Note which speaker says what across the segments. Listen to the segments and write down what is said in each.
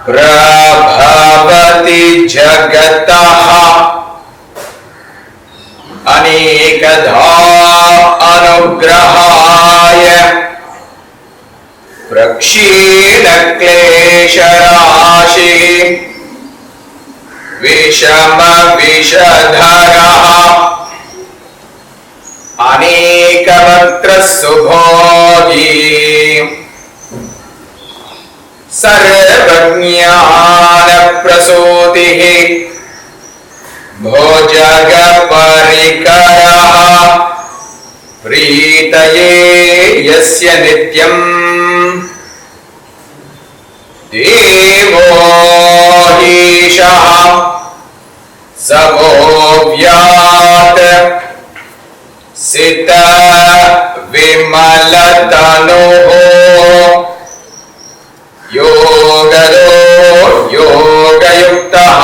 Speaker 1: प्रभवति जगतः अनेकधा अनुग्रहाय प्रक्षीण क्लेशराशि विषम विषधरः अनेकवक्त्र सुभोगी सर्वज्ञान प्रसूतिः भोजग परिकरः प्रीतये यस्य नित्यं देवो हीशः सभोव्यात् सित विमलतनुः योगदो योगयुक्तः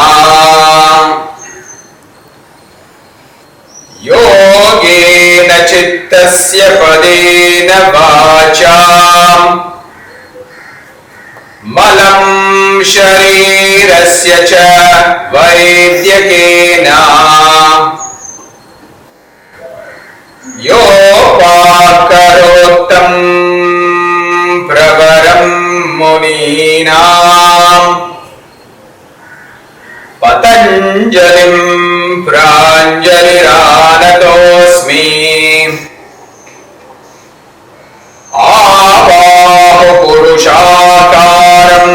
Speaker 1: योगेन चित्तस्य पदेन वाचां मलं शरीरस्य च वैद्यकेन योपाकरोत्तं प्रवरं मुनीनां पतञ्जलिं प्राञ्जलिरानतोऽस्मि आबाहुपुरुषाकारं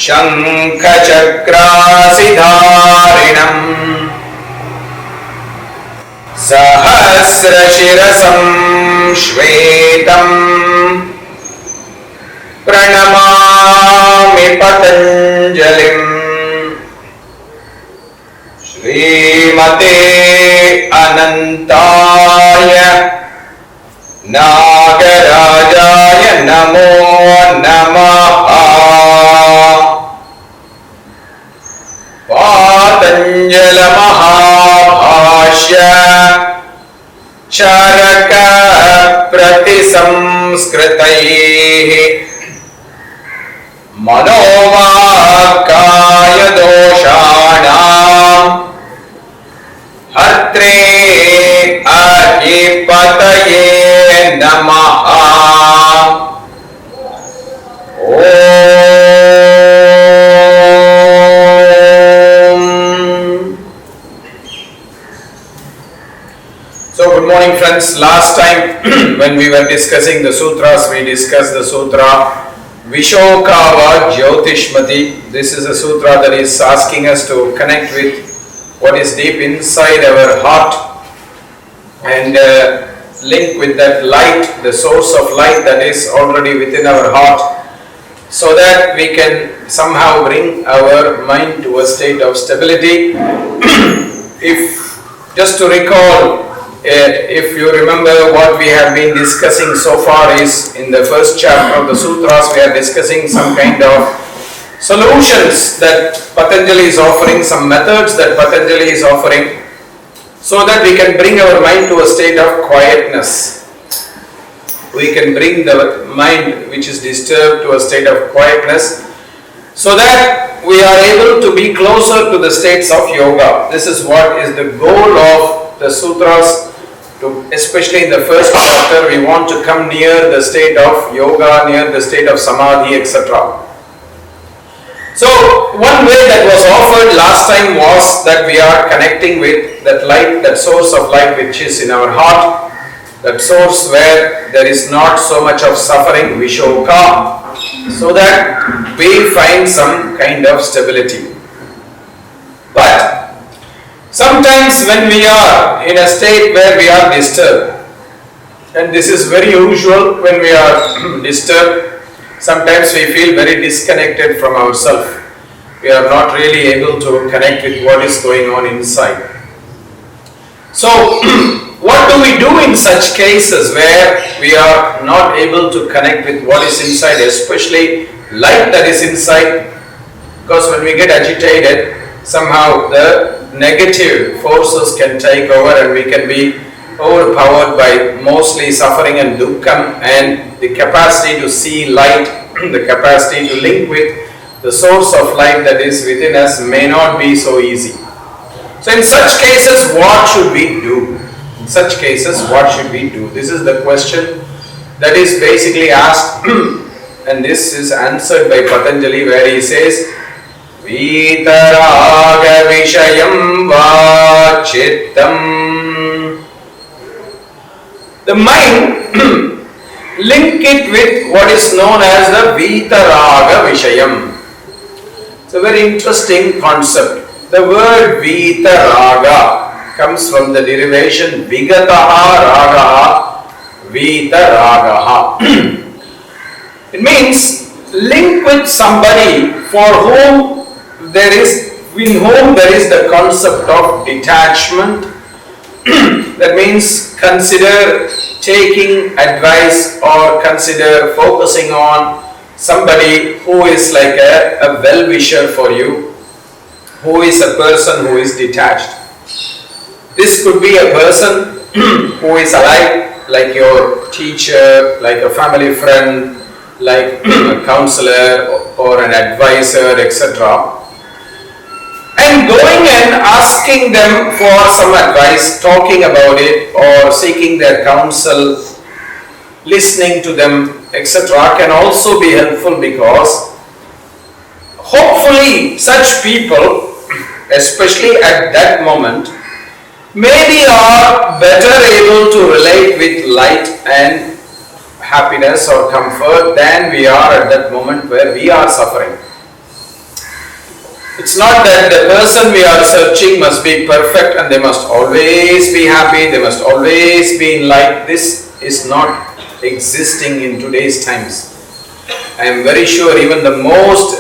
Speaker 1: शङ्खचक्रासिधारिणम् सहस्रशिरसं श्वेतम् प्रणमामि पतञ्जलिम् श्रीमते अनन्ताय नागराजाय नमो नमः। पातञ्जल महाभाष्य चरक प्रतिसंस्कृतैः मनोवाक्काय दोषाणां हर्त्रे अधिपतये नमः। So good morning friends. Last time when we were discussing the sutras, we discussed the sutra Vishokava Jyotishmati. This is a sutra that is asking us to connect with what is deep inside our heart and link with that light, the source of light that is already within our heart, so that we can somehow bring our mind to a state of stability. If just to recall, if you remember what we have been discussing so far is in the first chapter of the sutras, we are discussing some kind of solutions that Patanjali is offering, some methods that Patanjali is offering, so that we can bring our mind to a state of quietness. We can bring the mind which is disturbed to a state of quietness, so that we are able to be closer to the states of yoga. This is what is the goal of the sutras. Especially in the first chapter, we want to come near the state of yoga, near the state of samadhi, etc. So, one way that was offered last time was that we are connecting with that light, that source of light which is in our heart, that source where there is not so much of suffering, vishoka, so that we find some kind of stability. But sometimes when we are in a state where we are disturbed, and this is very usual when we are disturbed, sometimes we feel very disconnected from ourselves. We are not really able to connect with what is going on inside. So, what do we do in such cases where we are not able to connect with what is inside, especially light that is inside? Because when we get agitated, somehow the negative forces can take over and we can be overpowered by mostly suffering and dukkham, and the capacity to see light, the capacity to link with the source of light that is within us may not be so easy. So in such cases, what should we do? In such cases, what should we do? This is the question that is basically asked and this is answered by Patanjali, where he says, vitaraaga vishayam va chittam. The mind, link it with what is known as the vitaraaga vishayam. It's a very interesting concept. The word vitaraaga comes from the derivation vigataha ragaha vitaragaha. It means link with somebody for whom there is the concept of detachment. That means consider taking advice or consider focusing on somebody who is like a well-wisher for you, who is a person who is detached. This could be a person who is alive, like your teacher, like a family friend, like a counselor or an advisor, etc. And going and asking them for some advice, talking about it or seeking their counsel, listening to them, etc. can also be helpful, because hopefully such people, especially at that moment, maybe are better able to relate with light and happiness or comfort than we are at that moment where we are suffering. It's not that the person we are searching must be perfect and they must always be happy, they must always be in light. This is not existing in today's times. I am very sure even the most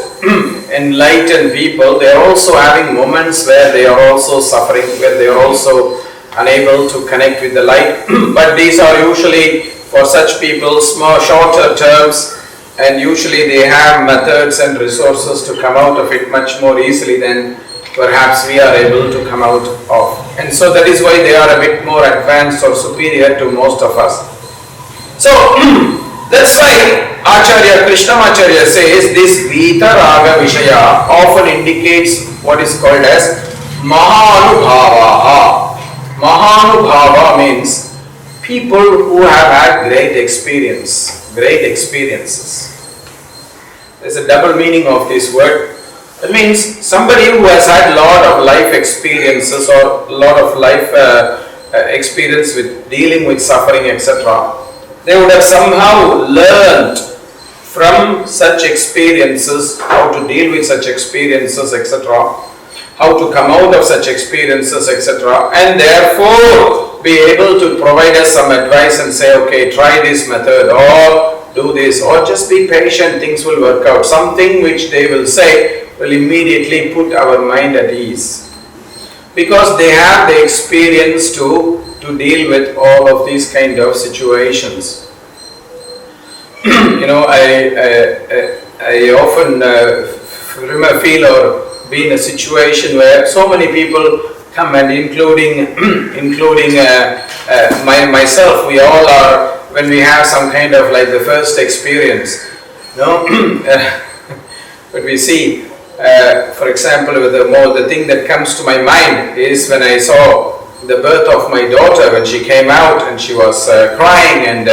Speaker 1: enlightened people, they are also having moments where they are also suffering, where they are also unable to connect with the light. But these are usually for such people small, shorter terms, and usually they have methods and resources to come out of it much more easily than perhaps we are able to come out of. And so that is why they are a bit more advanced or superior to most of us. So that's why Acharya Krishnamacharya says this vitaraaga vishaya often indicates what is called as mahanubhava. Mahanubhava means people who have had great experiences. There's a double meaning of this word. That means somebody who has had a lot of life experiences or a lot of life experience with dealing with suffering, etc. They would have somehow learned from such experiences how to deal with such experiences, etc. How to come out of such experiences, etc. And therefore be able to provide us some advice and say, okay, try this method or do this or just be patient, things will work out. Something which they will say will immediately put our mind at ease, because they have the experience to deal with all of these kind of situations. I often feel or be in a situation where so many people come, and including myself, we all are, when we have some kind of like the first experience, but we see, for example, the thing that comes to my mind is when I saw the birth of my daughter, when she came out and she was crying and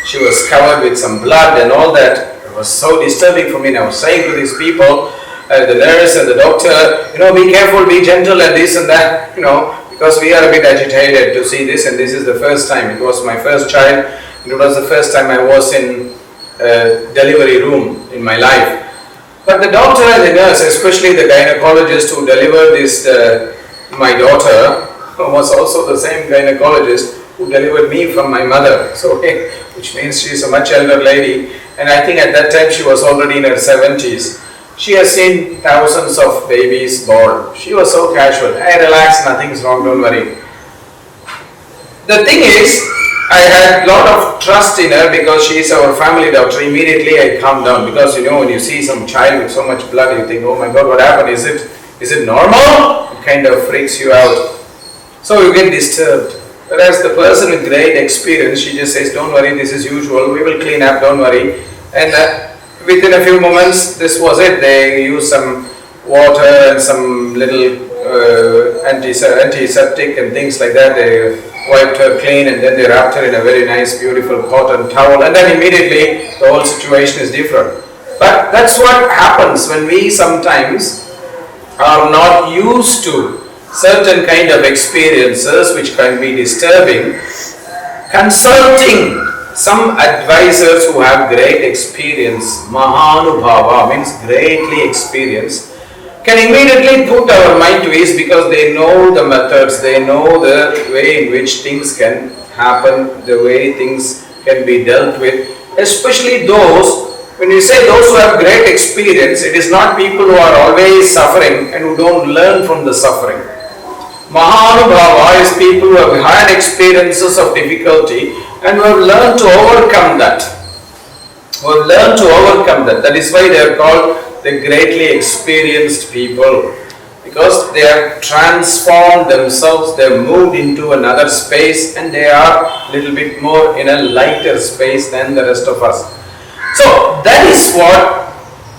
Speaker 1: she was covered with some blood and all that. It was so disturbing for me, and I was saying to these people, the nurse and the doctor, be careful, be gentle and this and that, because we are a bit agitated to see this, and this is the first time. It was my first child, and it was the first time I was in a delivery room in my life. But the doctor and the nurse, especially the gynecologist who delivered this, my daughter, was also the same gynecologist who delivered me from my mother. So, which means she is a much elder lady, and I think at that time she was already in her 70s. She has seen thousands of babies born. She was so casual. Hey, relax, nothing's wrong, don't worry. The thing is, I had a lot of trust in her because she is our family doctor. Immediately I calmed down, because when you see some child with so much blood, you think, oh my God, what happened? Is it normal? It kind of freaks you out. So you get disturbed. Whereas the person with great experience, she just says, don't worry, this is usual, we will clean up, don't worry. And within a few moments, this was it. They used some water and some little antiseptic and things like that. They wiped her clean and then they wrapped her in a very nice, beautiful cotton towel. And then immediately the whole situation is different. But that's what happens when we sometimes are not used to certain kind of experiences which can be disturbing. Consulting some advisors who have great experience, Mahanubhava means greatly experienced, can immediately put our mind to ease because they know the methods, they know the way in which things can happen, the way things can be dealt with. Especially those, when we say those who have great experience, it is not people who are always suffering and who don't learn from the suffering. Mahanubhava is people who have had experiences of difficulty and who have learned to overcome that. That is why they are called the greatly experienced people, because they have transformed themselves, they have moved into another space and they are a little bit more in a lighter space than the rest of us. So that is what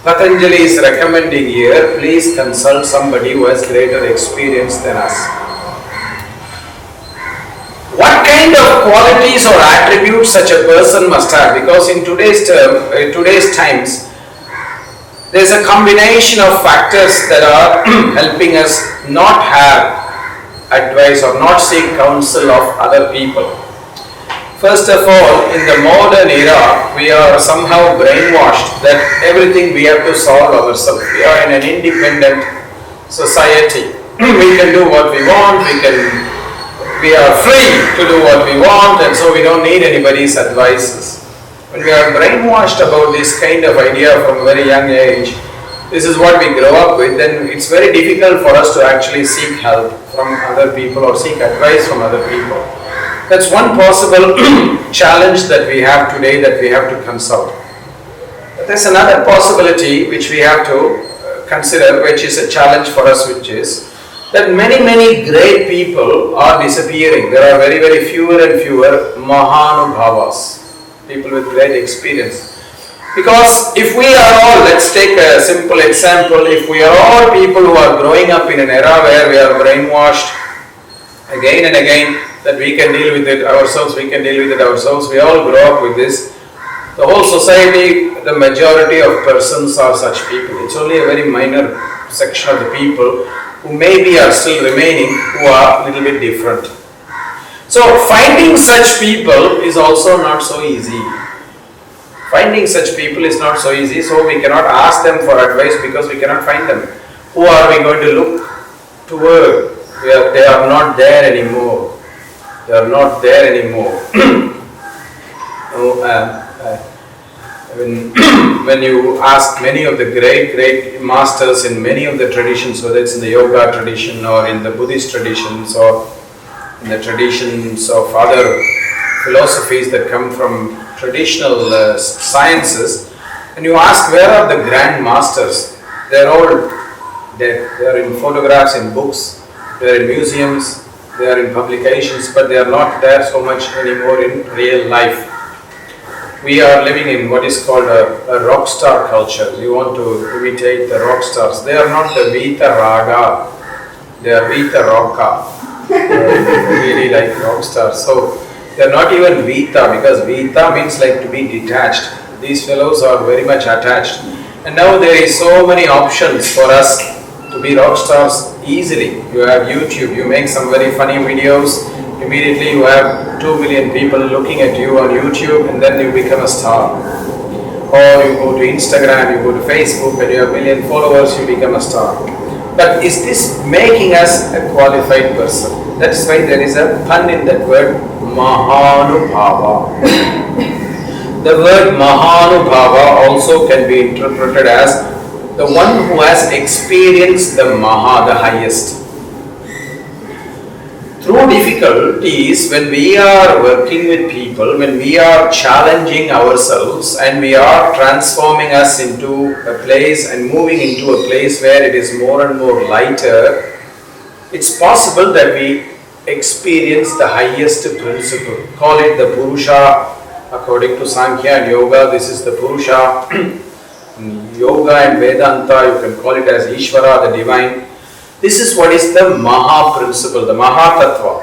Speaker 1: Patanjali is recommending here. Please consult somebody who has greater experience than us. What kind of qualities or attributes such a person must have? Because in today's times, there is a combination of factors that are helping us not have advice or not seek counsel of other people. First of all, in the modern era, we are somehow brainwashed that everything we have to solve ourselves. We are in an independent society. We can do what we want, we are free to do what we want, and so we don't need anybody's advices. When we are brainwashed about this kind of idea from a very young age, this is what we grow up with, then it's very difficult for us to actually seek help from other people or seek advice from other people. That's one possible challenge that we have today, that we have to consult. But there's another possibility which we have to consider, which is a challenge for us, which is that many great people are disappearing. There are very fewer and fewer Mahanubhavas, people with great experience. Because if we are all, let's take a simple example, if we are all people who are growing up in an era where we are brainwashed again and again that we can deal with it ourselves, we all grow up with this. The whole society, the majority of persons are such people. It's only a very minor section of the people who maybe are still remaining, who are a little bit different. So finding such people is also not so easy. Finding such people is not so easy, so we cannot ask them for advice because we cannot find them. Who are we going to look toward? They are not there anymore. When you ask many of the great masters in many of the traditions, whether it's in the yoga tradition or in the Buddhist traditions or in the traditions of other philosophies that come from traditional sciences, and you ask where are the grand masters, they're all dead. They are in photographs, in books, they are in museums, they are in publications, but they are not there so much anymore in real life. We are living in what is called a rock star culture. We want to imitate the rock stars. They are not the vitaraaga, they are vitaraaga. Really like rock stars. So they are not even vita, because vita means like to be detached. These fellows are very much attached. And now there is so many options for us to be rock stars easily. You have YouTube, you make some very funny videos, immediately you have 2 million people looking at you on YouTube, and then you become a star. Or you go to Instagram, you go to Facebook, and you have 1 million followers, you become a star. But is this making us a qualified person? That's why there is a pun in that word, Mahanubhava. The word Mahanubhava also can be interpreted as the one who has experienced the Maha, the highest. Through difficulties, when we are working with people, when we are challenging ourselves and we are transforming us into a place and moving into a place where it is more and more lighter, it's possible that we experience the highest principle. Call it the Purusha. According to Sankhya and Yoga, this is the Purusha. In Yoga and Vedanta, you can call it as Ishvara, the divine. This is what is the Maha principle, the Maha Tattva.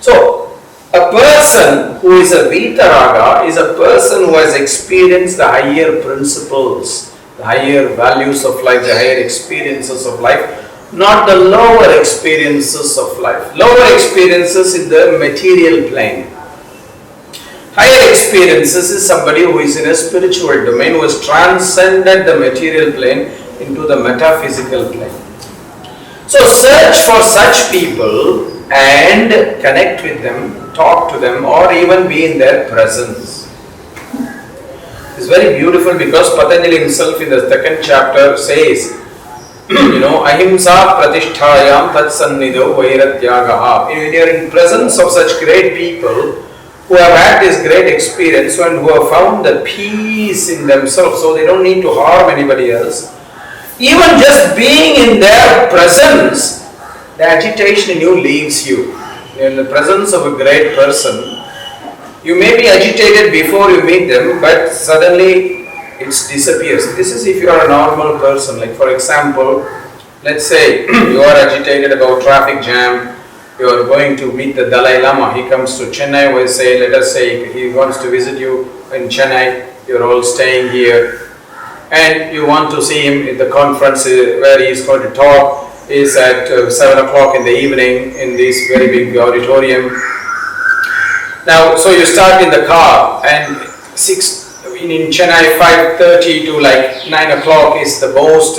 Speaker 1: So, a person who is a vitaraaga is a person who has experienced the higher principles, the higher values of life, the higher experiences of life, not the lower experiences of life. Lower experiences in the material plane. Higher experiences is somebody who is in a spiritual domain, who has transcended the material plane into the metaphysical plane. So search for such people and connect with them, talk to them, or even be in their presence. It's very beautiful because Patanjali himself in the second chapter says, ahimsa pratisthayam tatsannidho vairatyagaha. When you are in presence of such great people who have had this great experience and who have found the peace in themselves, so they don't need to harm anybody else. Even just being in their presence, the agitation in you leaves you. In the presence of a great person, you may be agitated before you meet them, but suddenly it disappears. This is if you are a normal person. Like for example, let's say you are agitated about traffic jam. You are going to meet the Dalai Lama. He comes to Chennai. Let us say he wants to visit you in Chennai. You are all staying here, and you want to see him at the conference where he is going to talk. Is at 7 o'clock in the evening in this very big auditorium. Now, so you start in the car, and in Chennai 5:30 to like 9 o'clock is the most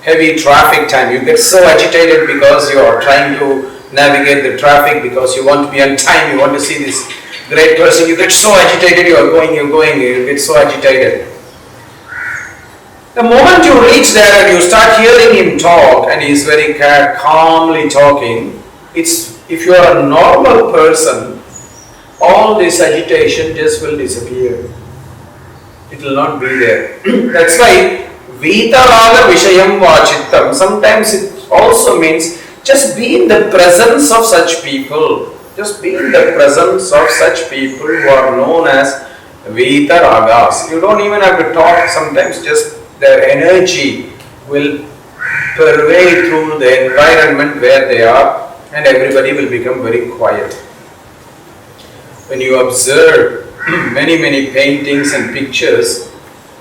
Speaker 1: heavy traffic time. You get so agitated because you are trying to navigate the traffic, because you want to be on time, you want to see this great person. You get so agitated, you get so agitated. The moment you reach there and you start hearing him talk, and he is very calmly talking, if you are a normal person, all this agitation just will disappear. It will not be there. That's why vitaraaga vishayam vachittam. Sometimes it also means just be in the presence of such people. Just be in the presence of such people who are known as vitaraagas. You don't even have to talk. Sometimes just their energy will pervade through the environment where they are, and everybody will become very quiet. When you observe many paintings and pictures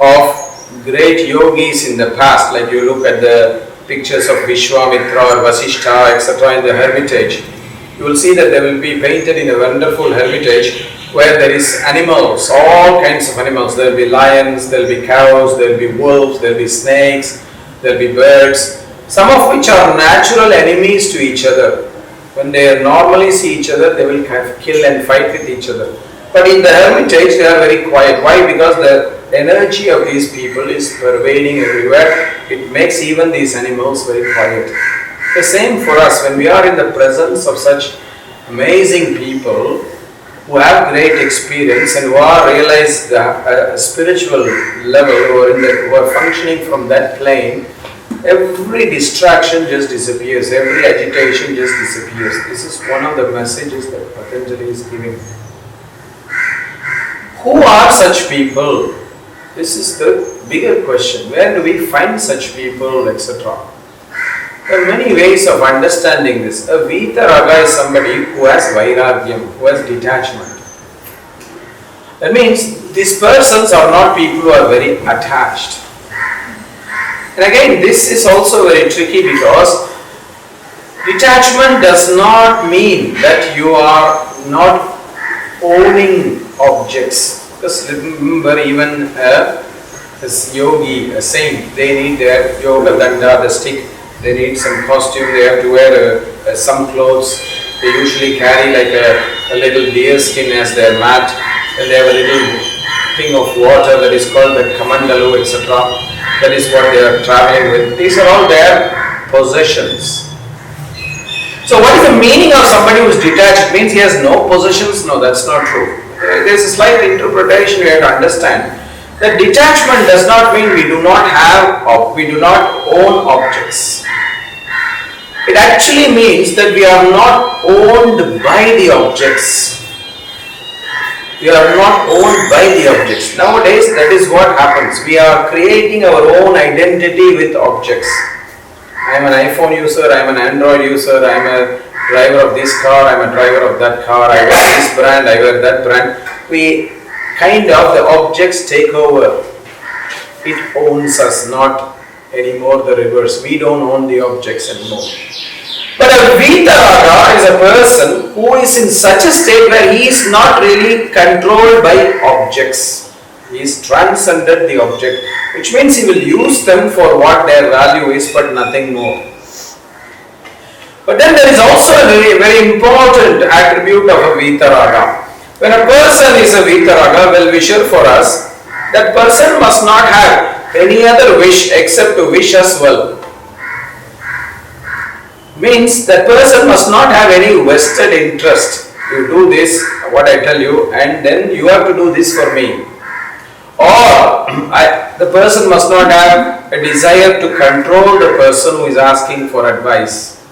Speaker 1: of great yogis in the past, like you look at the pictures of Vishwamitra or Vasishtha, etc. in the hermitage, you will see that they will be painted in a wonderful hermitage where there is animals, all kinds of animals. There will be lions, there will be cows, there will be wolves, there will be snakes, there will be birds, some of which are natural enemies to each other. When they normally see each other, they will kill and fight with each other. But in the hermitage, they are very quiet. Why? Because the energy of these people is pervading everywhere. It makes even these animals very quiet. The same for us. When we are in the presence of such amazing people who have great experience and who are realized the spiritual level, who are functioning from that plane, every distraction just disappears, every agitation just disappears. This is one of the messages that Patanjali is giving. Who are such people? This is the bigger question. Where do we find such people, etc.? There are many ways of understanding this. A vitaraaga is somebody who has vairagyam, who has detachment. That means these persons are not people who are very attached. And again, this is also very tricky because detachment does not mean that you are not owning objects. Because remember, even a yogi, a saint, they need their yoga danda, the stick. They need some costume, they have to wear some clothes. They usually carry like a little deer skin as their mat, and they have a little thing of water that is called the kamandalu, etc. That is what they are traveling with. These are all their possessions. So what is the meaning of somebody who is detached? It means he has no possessions? No, that's not true. There is a slight interpretation we have to understand. That detachment does not mean we do not own objects. It actually means that we are not owned by the objects. We are not owned by the objects. Nowadays, that is what happens. We are creating our own identity with objects. I am an iPhone user, I am an Android user, I am a driver of this car, I am a driver of that car, I wear this brand, I wear that brand. We kind of, the objects take over. It owns us, not anymore the reverse. We don't own the objects anymore. But a vitaraaga is a person who is in such a state where he is not really controlled by objects. He is transcended the object, which means he will use them for what their value is, but nothing more. But then there is also a very, very important attribute of a vitaraaga. When a person is a vitaraaga, well-wisher for us, that person must not have any other wish except to wish us well. Means that person must not have any vested interest. You do this, what I tell you, and then you have to do this for me. Or the person must not have a desire to control the person who is asking for advice.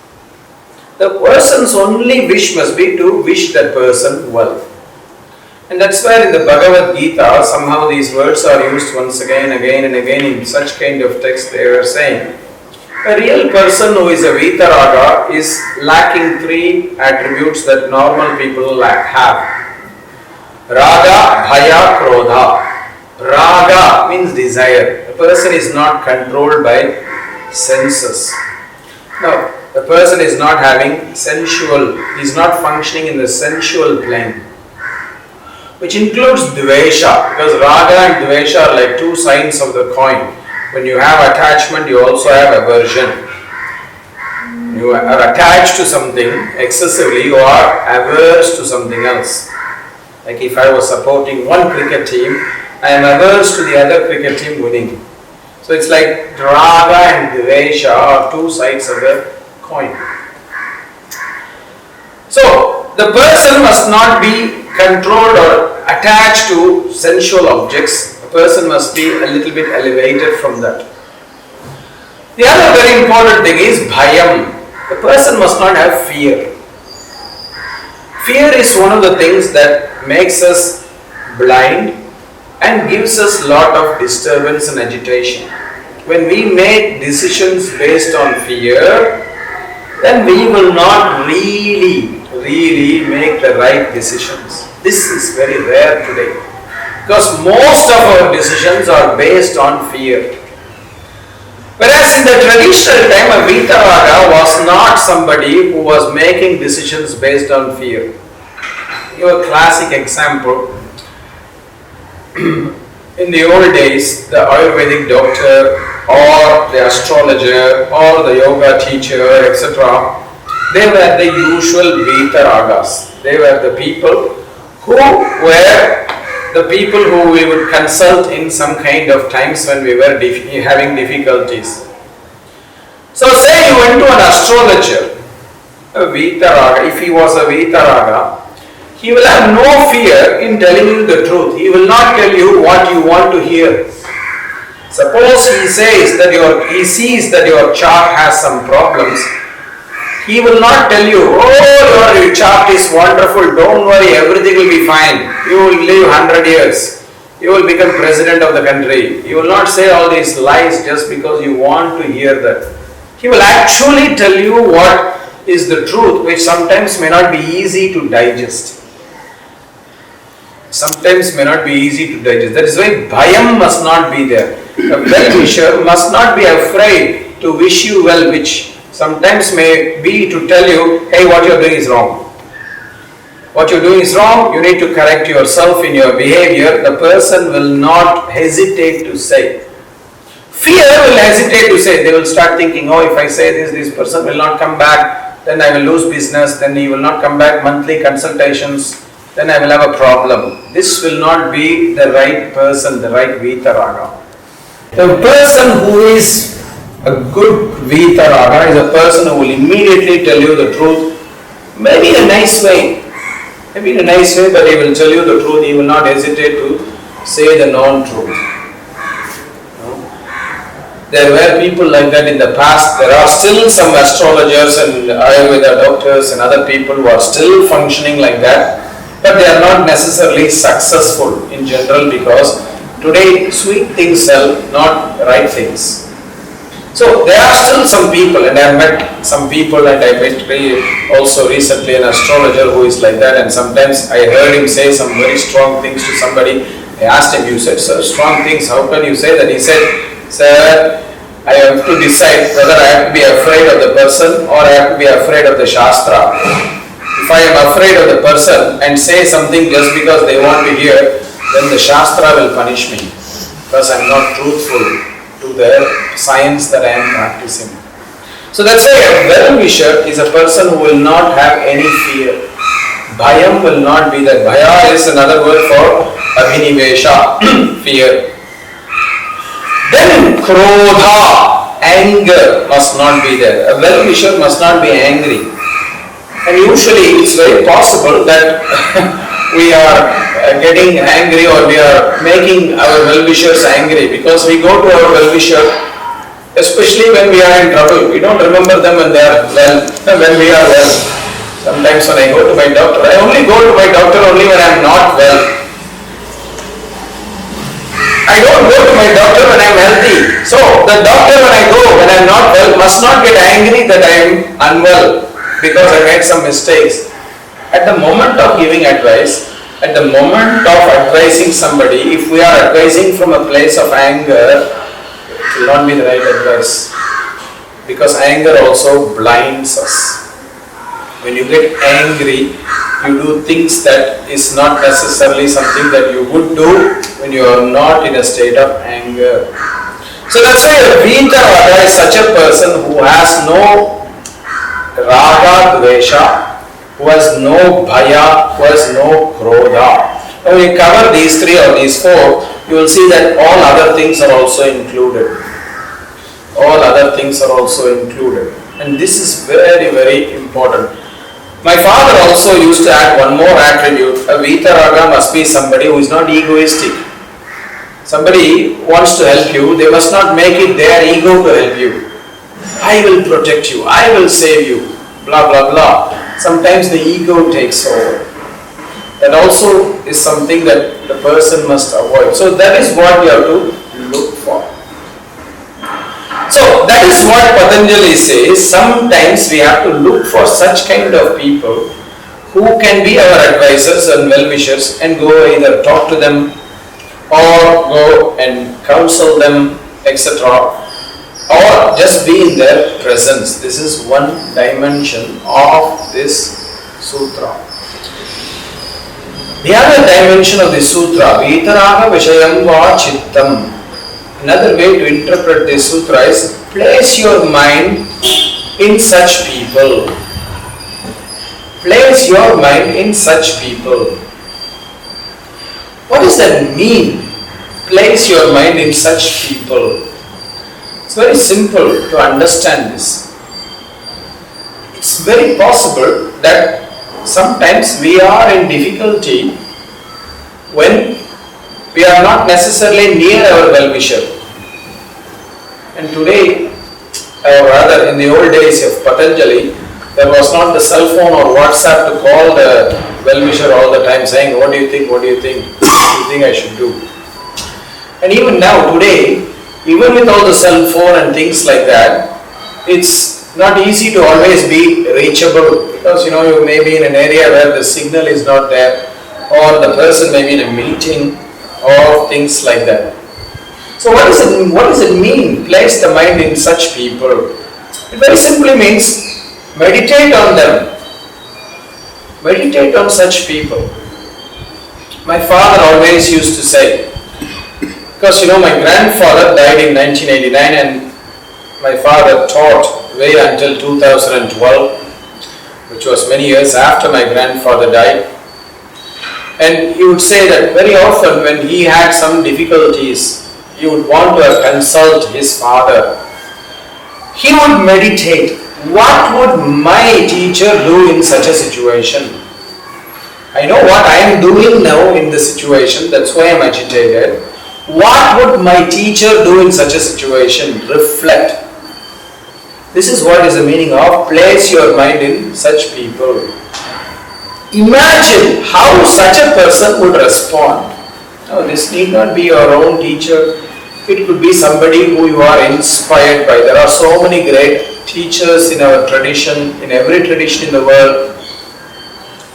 Speaker 1: The person's only wish must be to wish that person well. And that's where in the Bhagavad Gita, somehow these words are used once again and again in such kind of text. They were saying, a real person who is a vitaraaga is lacking three attributes that normal people have. Raga, bhaya, krodha. Raga means desire. The person is not controlled by senses. No, the person is not having sensual, he is not functioning in the sensual plane. Which includes dvesha, because raga and dvesha are like two sides of the coin. When you have attachment, you also have aversion. You are attached to something excessively, you are averse to something else. Like if I was supporting one cricket team, I am averse to the other cricket team winning. So it's like raga and dvesha are two sides of the coin. So the person must not be controlled or attached to sensual objects. A person must be a little bit elevated from that. The other very important thing is bhayam. The person must not have fear. Fear is one of the things that makes us blind and gives us a lot of disturbance and agitation. When we make decisions based on fear, then we will not really make the right decisions. This is very rare today, because most of our decisions are based on fear. Whereas in the traditional time, a vitaraaga was not somebody who was making decisions based on fear. Give a classic example. In the old days, the Ayurvedic doctor or the astrologer or the yoga teacher, etc., they were the usual vitaraagas. They were the people who were the people who we would consult in some kind of times when we were having difficulties. So say you went to an astrologer, a vitaraaga. If he was a vitaraaga, he will have no fear in telling you the truth. He will not tell you what you want to hear. Suppose he sees that your chart has some problems. He will not tell you, oh, your chart is wonderful, don't worry, everything will be fine. You will live 100 years. You will become president of the country. You will not say all these lies just because you want to hear that. He will actually tell you what is the truth, which sometimes may not be easy to digest. Sometimes may not be easy to digest. That is why bhayam must not be there. A well-wisher must not be afraid to wish you well, which sometimes may be to tell you, hey, what you are doing is wrong. What you are doing is wrong, you need to correct yourself in your behavior. The person will not hesitate to say. Fear will hesitate to say. They will start thinking, oh, if I say this person will not come back, then I will lose business, then he will not come back monthly consultations, then I will have a problem. This will not be the right person, the right vitaraaga. The person who is a good vitaraaga is a person who will immediately tell you the truth, maybe in a nice way. But he will tell you the truth. He will not hesitate to say the non-truth. There were people like that in the past. There are still some astrologers and Ayurveda doctors and other people who are still functioning like that, but they are not necessarily successful in general, because today sweet things sell, not right things. So there are still some people, and I have met some people, and I met also recently an astrologer who is like that, and sometimes I heard him say some very strong things to somebody. I asked him, you said so strong things, how can you say that? He said, sir, I have to decide whether I have to be afraid of the person or I have to be afraid of the Shastra. If I am afraid of the person and say something just because they want to hear, then the Shastra will punish me, because I am not truthful to the science that I am practicing. So that's why a well-wisher is a person who will not have any fear. Bhayam will not be there. Bhaya is another word for abhinivesha, fear. Then krodha, anger must not be there. A well-wisher must not be angry. And usually it's very possible that we are getting angry, or we are making our well-wishers angry, because we go to our well-wisher, especially when we are in trouble. We don't remember them when they are well, when we are well. Sometimes when I go to my doctor, I only go to my doctor only when I am not well. I don't go to my doctor when I am healthy. So the doctor, when I go when I am not well, must not get angry that I am unwell because I made some mistakes. At the moment of giving advice, at the moment of advising somebody, if we are advising from a place of anger, it will not be the right advice, because anger also blinds us. When you get angry, you do things that is not necessarily something that you would do when you are not in a state of anger. So that's why a vitaraaga is such a person who has no raga dvesha, who has no bhaya, who has no krodha. Now when you cover these three or these four, you will see that all other things are also included. All other things are also included. And this is very, very important. My father also used to add one more attribute. A vitaraaga must be somebody who is not egoistic. Somebody wants to help you, they must not make it their ego to help you. I will protect you, I will save you, blah blah blah. Sometimes the ego takes over. That also is something that the person must avoid. So that is what you have to look for. So that is what Patanjali says. Sometimes we have to look for such kind of people who can be our advisors and well-wishers, and go either talk to them or go and counsel them, etc. or just be in their presence. This is one dimension of this sutra. The other dimension of this sutra, vitaraaga vishayam va chittam. Another way to interpret this sutra is, place your mind in such people. Place your mind in such people. What does that mean? Place your mind in such people. It's very simple to understand this. It's very possible that sometimes we are in difficulty when we are not necessarily near our well-wisher. And today, or rather in the old days of Patanjali, there was not the cell phone or WhatsApp to call the well-wisher all the time saying, what do you think, what do you think, what do you think I should do? And even now, today, even with all the cell phone and things like that, it's not easy to always be reachable, because you may be in an area where the signal is not there, or the person may be in a meeting, or things like that. So what does it mean, place the mind in such people? It very simply means meditate on them. Meditate on such people. My father always used to say, because my grandfather died in 1989 and my father taught way until 2012, which was many years after my grandfather died. And he would say that very often when he had some difficulties, he would want to consult his father. He would meditate. What would my teacher do in such a situation? I know what I am doing now in this situation, that's why I am agitated. What would my teacher do in such a situation? Reflect. This is what is the meaning of place your mind in such people. Imagine how such a person would respond. Now, this need not be your own teacher. It could be somebody who you are inspired by. There are so many great teachers in our tradition, in every tradition in the world.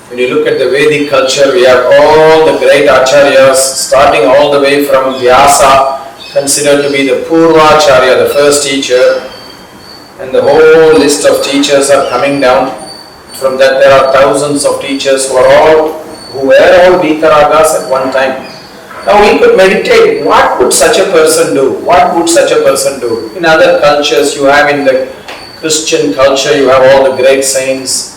Speaker 1: When you look at the Vedic culture, we have all the great acharyas, starting all the way from Vyasa, considered to be the Purvacharya, the first teacher, and the whole list of teachers are coming down. From that there are thousands of teachers who were all vitaraagas at one time. Now we could meditate, what would such a person do? What would such a person do? In other cultures, you have in the Christian culture, you have all the great saints.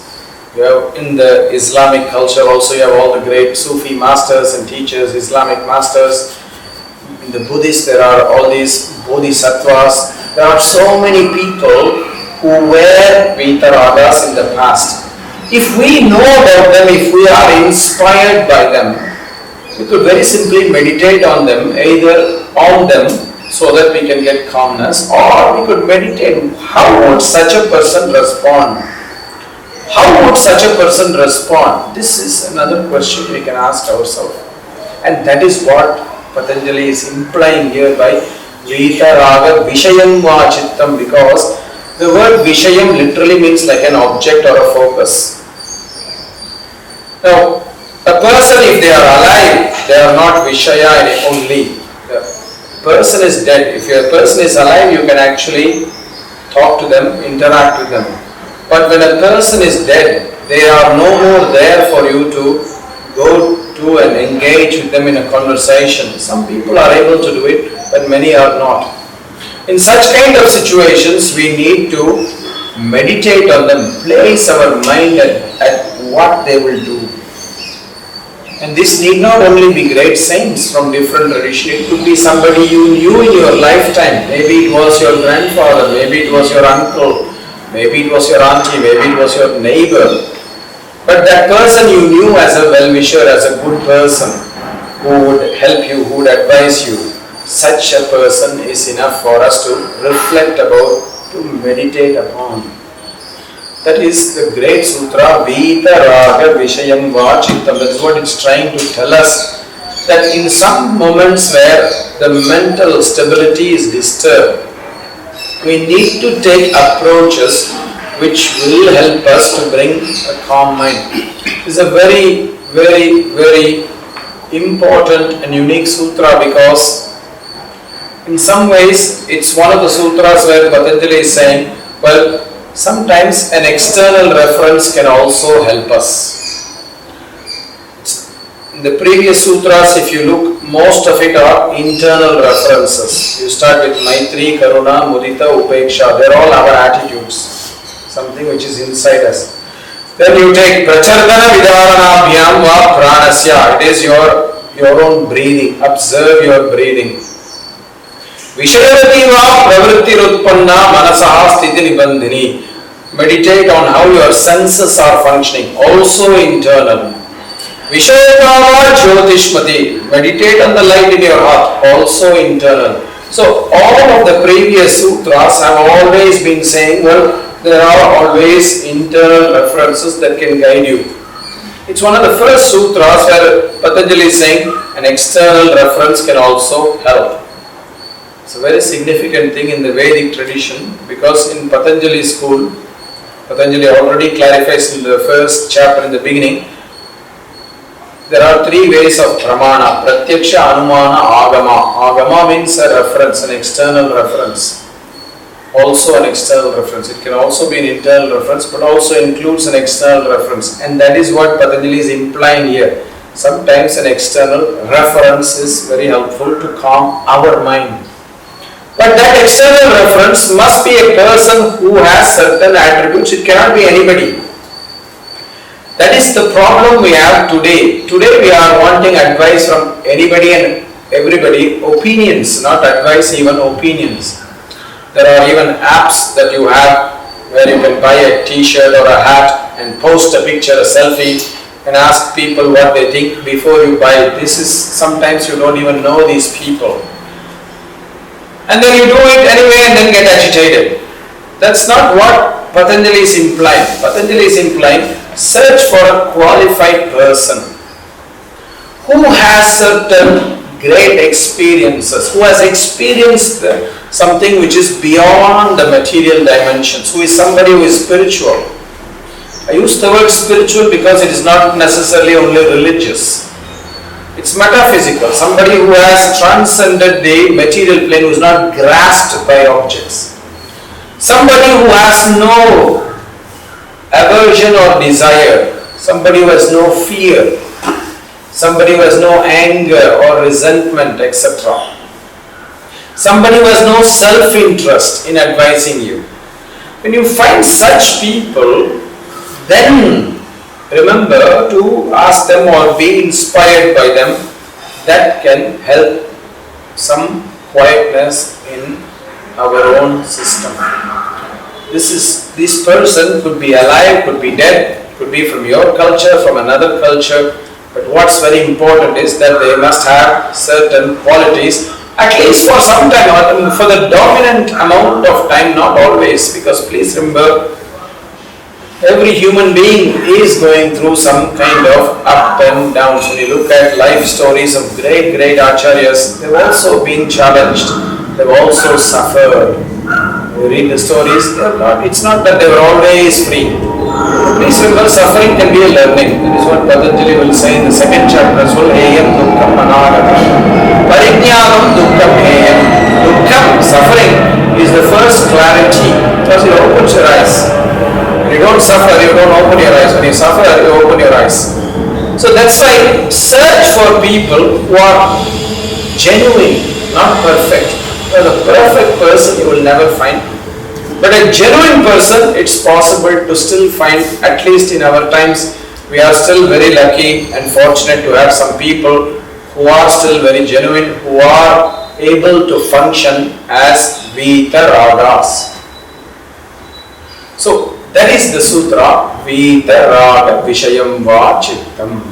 Speaker 1: You have in the Islamic culture also, you have all the great Sufi masters and teachers, Islamic masters. In the Buddhist, there are all these bodhisattvas. There are so many people who were vitaraagas in the past. If we know about them, if we are inspired by them, we could very simply meditate on them, either on them so that we can get calmness, or we could meditate, how would such a person respond? How would such a person respond? This is another question we can ask ourselves. And that is what Patanjali is implying here by vitaraaga vishayam va chittam, because the word vishayam literally means like an object or a focus. Now, a person, if they are alive, they are not vishaya only. The person is dead. If a person is alive, you can actually talk to them, interact with them. But when a person is dead, they are no more there for you to go to and engage with them in a conversation. Some people are able to do it, but many are not. In such kind of situations, we need to meditate on them, place our mind at what they will do. And this need not only be great saints from different traditions. It could be somebody you knew in your lifetime. Maybe it was your grandfather, maybe it was your uncle, maybe it was your auntie, maybe it was your neighbor. But that person you knew as a well-wisher, as a good person, who would help you, who would advise you, such a person is enough for us to reflect about, to meditate upon. That is the great sutra, vitaraaga vishayam va chittam. That is what it's trying to tell us. That in some moments where the mental stability is disturbed, we need to take approaches which will help us to bring a calm mind. It's a very, very, very important and unique sutra, because in some ways it's one of the sutras where Patanjali is saying, well, sometimes an external reference can also help us. In the previous sutras, if you look, most of it are internal references. You start with Maitri, Karuna, Mudita, Upeksha. They are all our attitudes, something which is inside us. Then you take Prachardana Vidaranabhyam va Pranasya. It is your own breathing. Observe your breathing. Vishayavati va Pravrittirutpanna Manasaha Sthiti Nibandhini. Meditate on how your senses are functioning, also internal. Vishayakava Jyotishmati. Meditate on the light in your heart, also internal. So all of the previous sutras have always been saying, well, there are always internal references that can guide you. It's one of the first sutras where Patanjali is saying an external reference can also help. It's a very significant thing in the Vedic tradition, because in Patanjali school, Patanjali already clarifies in the first chapter in the beginning, there are three ways of pramana: pratyaksha, anumana, agama. Agama means a reference, an external reference. Also an external reference. It can also be an internal reference, but also includes an external reference. And that is what Patanjali is implying here. Sometimes an external reference is very helpful to calm our mind. But that external reference must be a person who has certain attributes. It cannot be anybody. That is the problem we have today. Today we are wanting advice from anybody and everybody. Opinions, not advice, even opinions. There are even apps that you have where you can buy a t-shirt or a hat and post a picture, a selfie, and ask people what they think before you buy. This is, sometimes you don't even know these people. And then you do it anyway and then get agitated. That's not what Patanjali is implying. Patanjali is implying, search for a qualified person who has certain great experiences, who has experienced something which is beyond the material dimensions, who is somebody who is spiritual. I use the word spiritual because it is not necessarily only religious. It's metaphysical, somebody who has transcended the material plane, who is not grasped by objects. Somebody who has no aversion or desire, somebody who has no fear, somebody who has no anger or resentment, etc. Somebody who has no self-interest in advising you. When you find such people, then remember to ask them or be inspired by them. That can help some quietness in our own system. This person could be alive, could be dead, could be from your culture, from another culture, but what's very important is that they must have certain qualities, at least for some time, or for the dominant amount of time, not always, because please remember, every human being is going through some kind of up and downs. When you look at life stories of great acharyas, they've also been challenged, they've also suffered. You read the stories, it's not that they were always free. Please remember, suffering can be a learning. That is what Patanjali will say in the second chapter as well. Eyam dukkam anagata parijnanam dukkam eyam. Dukkam, suffering, is the first clarity because it opens your eyes. When you don't suffer, you don't open your eyes. When you suffer, you open your eyes. So that's why search for people who are genuine, not perfect. Because a perfect person you will never find. But a genuine person, it's possible to still find, at least in our times. We are still very lucky and fortunate to have some people who are still very genuine, who are able to function as vitaraagas. So that is the sutra, vitaraaga vishayam va chittam.